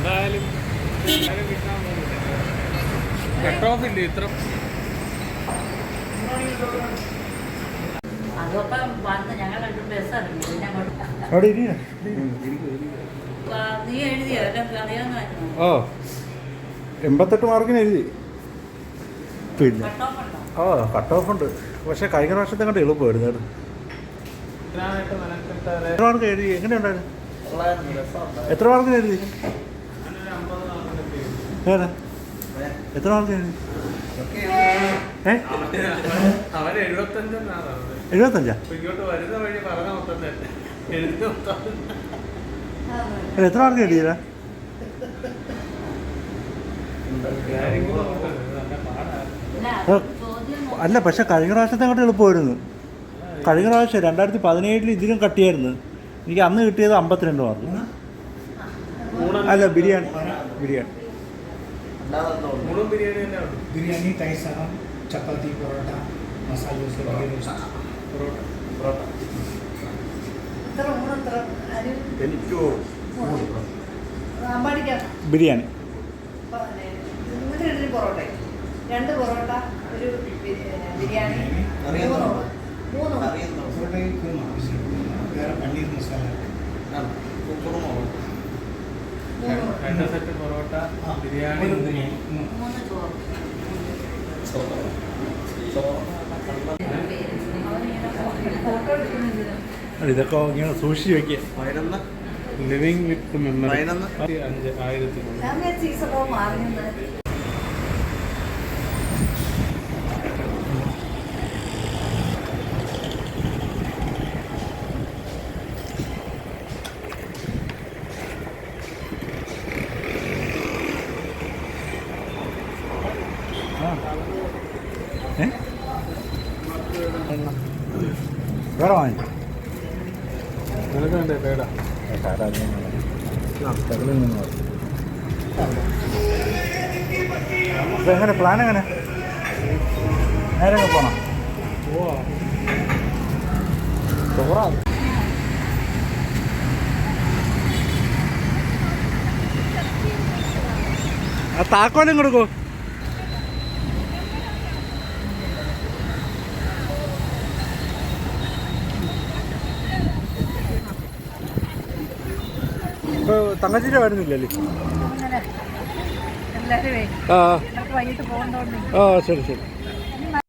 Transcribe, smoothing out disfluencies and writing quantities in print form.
എന്തായാലും കിട്ടാൻ cut off ഇല്ല ഇത്ര. ഓ 88 മാർക്കിന് എഴുതി. പിന്നെ കട്ട് ഓഫ് ഉണ്ട്. പക്ഷെ കഴിഞ്ഞ പ്രാവശ്യത്തെ കണ്ട് എളുപ്പമായിരുന്നു. എത്ര മാർക്ക് എഴുതി? എങ്ങനെയുണ്ടായിരുന്നു? എത്ര മാർക്കിന് എഴുതി? എത്ര മാർക്ക് എഴുതി? 75? എത്ര മാർക്ക് എഴുതിയില്ല? അല്ല, പക്ഷെ കഴിഞ്ഞ പ്രാവശ്യത്തെ അങ്ങോട്ട് എളുപ്പമായിരുന്നു. കഴിഞ്ഞ പ്രാവശ്യം 2017 ഇതിലും കട്ടിയായിരുന്നു. എനിക്ക് അന്ന് കിട്ടിയത് 52 മാർക്ക്. അല്ല, ബിരിയാണി ബിരിയാണി, തൈര് സാധനം, ചപ്പാത്തി, പൊറോട്ട, മസാല ദോശ, പൊറോട്ട. ബിരിയാണി 2 പൊറോട്ട, 1 ബിരിയാണി, 3 വേറെ പനീർ മസാല, 2 സെറ്റ് പൊറോട്ട, ബിരിയാണി, 3 ചോറ്. ഇതൊക്കെ ഇങ്ങനെ സൂക്ഷിച്ച് വയ്ക്കുക. Living with memory 5,000. വേറെ വാങ്ങിച്ചു അപ്പോൾ എങ്ങനെ പ്ലാൻ? എങ്ങനെ നേരെ പോണം? ആ താക്കോലും കൊടുക്കൂ. ഇപ്പോൾ തങ്കച്ചിൻ്റെ വരുന്നില്ലല്ലേ? ആ ശരി.